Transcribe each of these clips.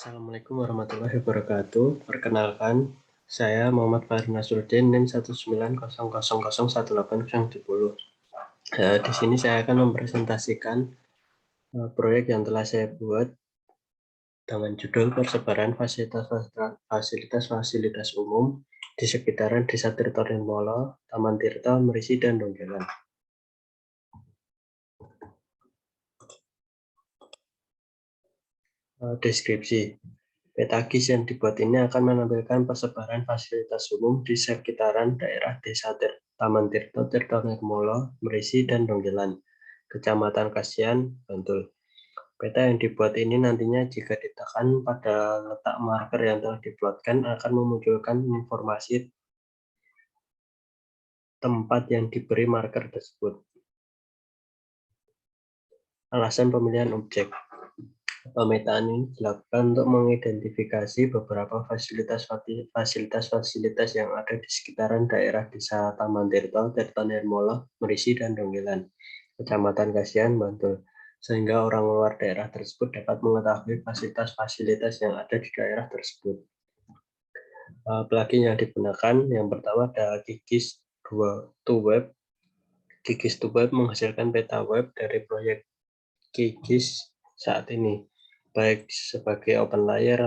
Assalamualaikum warahmatullahi wabarakatuh. Perkenalkan, saya Muhammad Fahri Nasruddin NIM 190001870. Di sini saya akan mempresentasikan proyek yang telah saya buat dengan judul persebaran fasilitas umum di sekitaran Desa Tirtonirmolo, Taman Tirta, Merisi, dan Donggelan. Deskripsi. Peta GIS yang dibuat ini akan menampilkan persebaran fasilitas umum di sekitaran daerah Desa Taman Tirta, Tirtonirmolo, Merisi, dan Donggelan, Kecamatan Kasihan, Bantul. Peta yang dibuat ini nantinya jika ditekan pada letak marker yang telah dibuatkan akan memunculkan informasi tempat yang diberi marker tersebut. Alasan pemilihan objek. Pemetaan ini dilakukan untuk mengidentifikasi beberapa fasilitas yang ada di sekitaran daerah Desa Taman Tirta, Tirtonirmolo, Merisi, dan Donggelan, Kecamatan Kasihan, Bantul, sehingga orang luar daerah tersebut dapat mengetahui fasilitas-fasilitas yang ada di daerah tersebut. Plugin yang digunakan, yang pertama ada GIS to Web. GIS to Web menghasilkan peta web dari proyek GIS saat ini, baik sebagai open layer,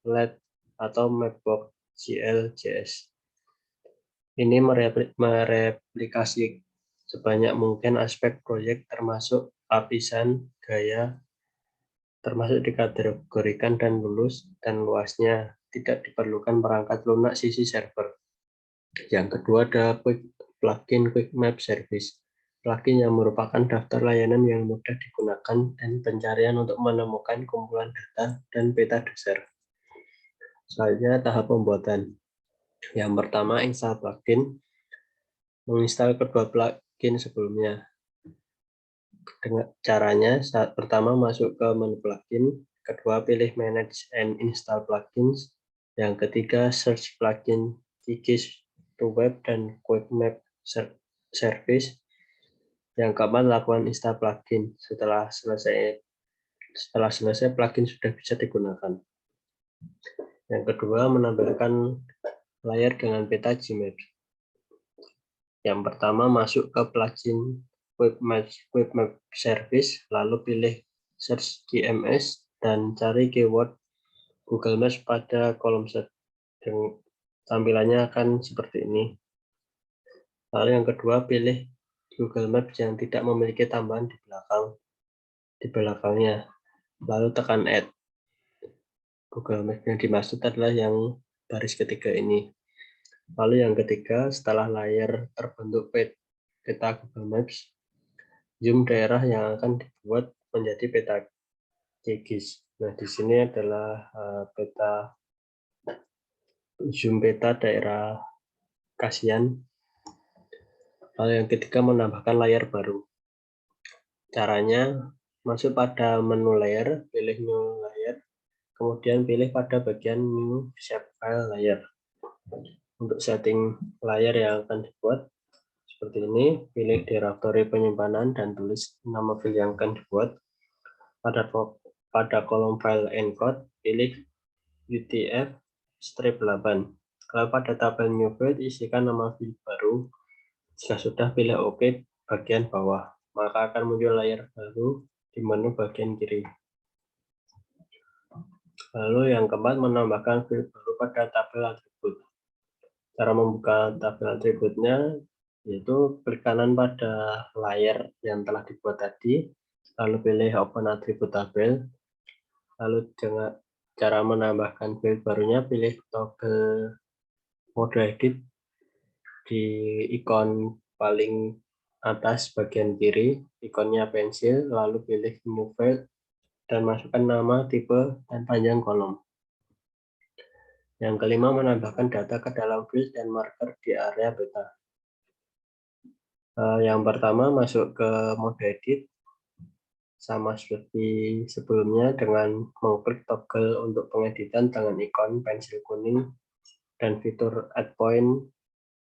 LED, atau Mapbox GLJS. Ini mereplikasi sebanyak mungkin aspek proyek termasuk lapisan, gaya, termasuk dikategorikan dan lulus dan luasnya. Tidak diperlukan perangkat lunak sisi server. Yang kedua ada plugin Quick Map Service. Plugin yang merupakan daftar layanan yang mudah digunakan dan pencarian untuk menemukan kumpulan data dan peta dasar. Selanjutnya tahap pembuatan. Yang pertama install plugin. Menginstal kedua plugin sebelumnya. Dengan caranya, saat pertama masuk ke menu plugin, kedua pilih Manage and Install Plugins, yang ketiga search plugin GIS to Web dan Quick Map Service, yang keempat lakukan install plugin. Setelah selesai plugin sudah bisa digunakan. Yang kedua menampilkan layar dengan peta Gmaps. Yang pertama masuk ke plugin Quick Map Service, lalu pilih Search GMS dan cari keyword Google Maps pada kolom search. Tampilannya akan seperti ini. Lalu yang kedua pilih Google Maps yang tidak memiliki tambahan di belakangnya. Lalu tekan Add. Google Maps yang dimaksud adalah yang baris ketiga ini. Lalu yang ketiga, setelah layar terbentuk peta Google Maps, zoom daerah yang akan dibuat menjadi peta GIS. Nah, di sini adalah zoom peta daerah Kasihan. Lalu yang ketiga menambahkan layar baru. Caranya masuk pada menu layer, pilih new layer, kemudian pilih pada bagian new shapefile layer. Untuk setting layar yang akan dibuat seperti ini, pilih directory penyimpanan dan tulis nama file yang akan dibuat. Pada kolom file encode, pilih UTF-8. Lalu pada tabel new file, isikan nama file baru. Jika sudah, pilih OK bagian bawah, maka akan muncul layar baru di menu bagian kiri. Lalu yang keempat, menambahkan file baru pada tabel atribut. Cara membuka tabel atributnya yaitu klik kanan pada layar yang telah dibuat tadi, lalu pilih Open Atribut Tabel. Lalu dengan cara menambahkan file barunya, pilih toggle mode edit di ikon paling atas bagian kiri, ikonnya pensil, lalu pilih new file dan masukkan nama, tipe, dan panjang kolom. Yang kelima, menambahkan data ke dalam field dan marker di area peta. Yang pertama, masuk ke mode edit, sama seperti sebelumnya dengan mengklik toggle untuk pengeditan dengan ikon pensil kuning dan fitur add point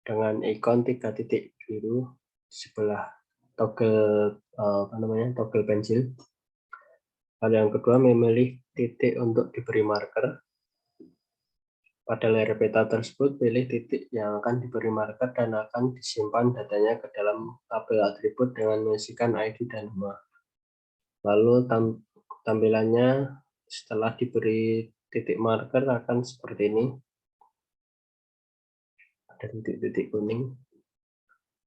dengan ikon 3 titik biru di sebelah toggle toggle pensil. Lalu yang kedua, memilih titik untuk diberi marker. Pada layar peta tersebut, pilih titik yang akan diberi marker dan akan disimpan datanya ke dalam tabel atribut dengan mengisikan ID dan nama. Lalu tampilannya setelah diberi titik marker akan seperti ini. Ada titik-titik kuning.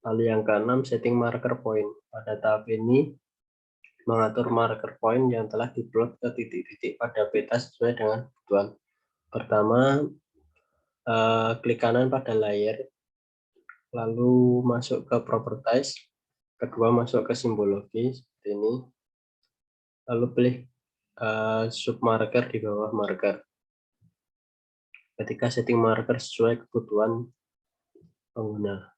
Lalu yang keenam, setting marker point. Pada tahap ini, mengatur marker point yang telah diplot ke titik-titik pada peta sesuai dengan kebutuhan. Pertama, klik kanan pada layer, lalu masuk ke properties. Kedua, masuk ke simbologi seperti ini. Lalu pilih submarker di bawah marker. Ketika setting marker sesuai kebutuhan pengguna.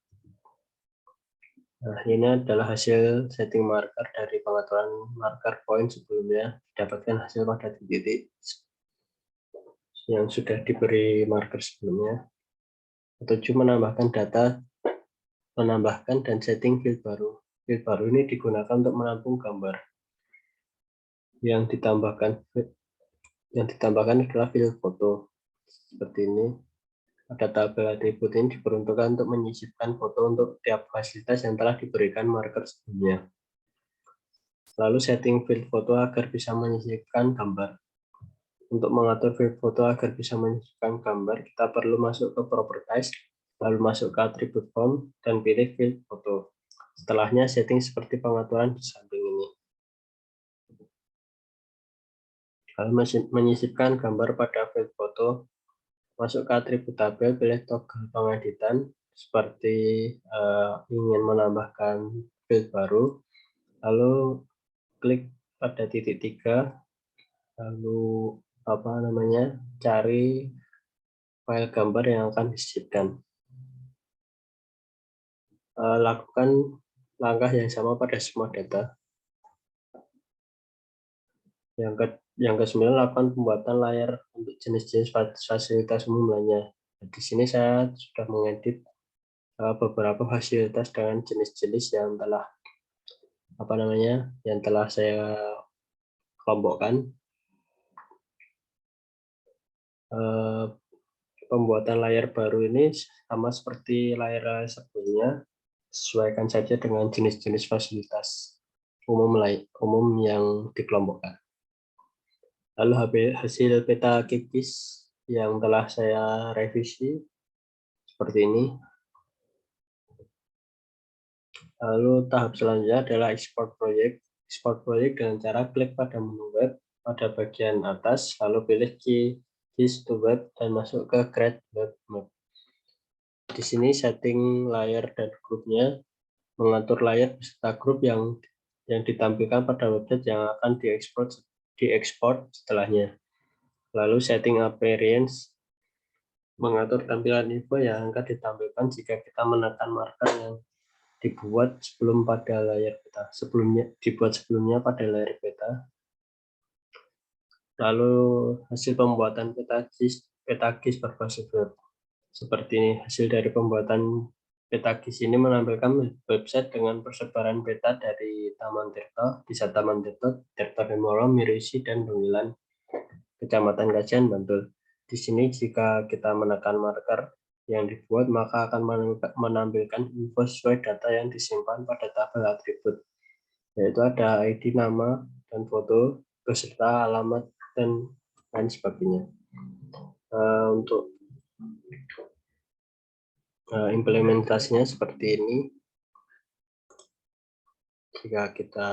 Nah, ini adalah hasil setting marker dari pengaturan marker point sebelumnya. Dapatkan hasil pada titik yang sudah diberi marker sebelumnya. Ketujuh, menambahkan dan setting field baru. Field baru ini digunakan untuk menampung gambar. Yang ditambahkan adalah field foto. Seperti ini. Pada tabel atribut ini diperuntukkan untuk menyisipkan foto untuk tiap fasilitas yang telah diberikan marker sebelumnya. Lalu setting field foto agar bisa menyisipkan gambar. Untuk mengatur field foto agar bisa menyisipkan gambar, kita perlu masuk ke properties, lalu masuk ke atribut form, dan pilih field foto. Setelahnya setting seperti pengaturan di samping ini. Lalu menyisipkan gambar pada field foto, masuk ke atribut tabel, pilih toggle pengeditan, seperti ingin menambahkan field baru, lalu klik pada titik 3, lalu cari file gambar yang akan disisipkan. Lakukan langkah yang sama pada semua data. Yang ke-9, lakukan pembuatan layar untuk jenis-jenis fasilitas umum lainnya. Di sini saya sudah mengedit beberapa fasilitas dengan jenis-jenis yang telah saya kelompokkan. Pembuatan layar baru ini sama seperti layar sebelumnya, sesuaikan saja dengan jenis-jenis fasilitas umum yang dikelompokkan. Lalu hasil peta kikis yang telah saya revisi seperti ini. Lalu tahap selanjutnya adalah export project. Export project dengan cara klik pada menu web pada bagian atas, lalu pilih keys to web dan masuk ke create web map. Di sini setting layar dan grupnya, mengatur layar beserta grup yang ditampilkan pada website yang akan diekspor setelahnya. Lalu setting appearance, mengatur tampilan info yang akan ditampilkan jika kita menekan marker yang dibuat sebelumnya pada layar peta. Lalu hasil pembuatan peta GIS berbasis web. Seperti ini, hasil dari pembuatan peta GIS ini menampilkan website dengan persebaran peta dari Taman Tirta, Desa Taman Tirta, Tirta Demoro, Mirisi, dan Dungilan, Kecamatan Kajian, Bantul. Di sini jika kita menekan marker yang dibuat, maka akan menampilkan info sesuai data yang disimpan pada tabel atribut, yaitu ada ID, nama, dan foto, beserta alamat, dan lain sebagainya. Untuk implementasinya seperti ini. Jika kita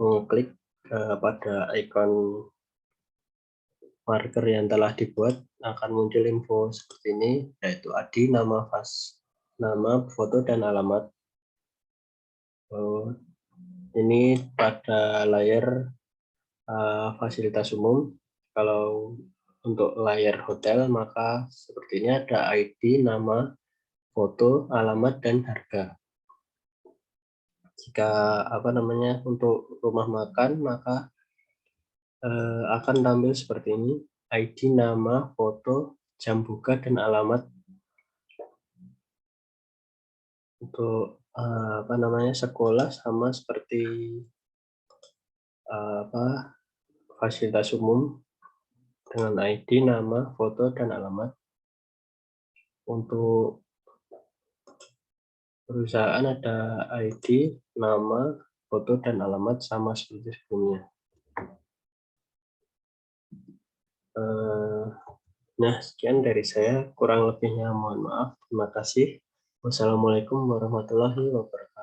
mengklik pada ikon marker yang telah dibuat, akan muncul info seperti ini, yaitu ID, nama, foto, dan alamat. Ini pada layar fasilitas umum. Kalau untuk layar hotel, maka seperti ini ada ID, nama, foto, alamat, dan harga. Jika untuk rumah makan, maka akan tampil seperti ini: ID, nama, foto, jam buka, dan alamat. Untuk sekolah sama seperti fasilitas umum dengan ID, nama, foto, dan alamat. Untuk perusahaan ada ID, nama, foto, dan alamat sama seperti sebelumnya. Nah, sekian dari saya. Kurang lebihnya mohon maaf. Terima kasih. Wassalamualaikum warahmatullahi wabarakatuh.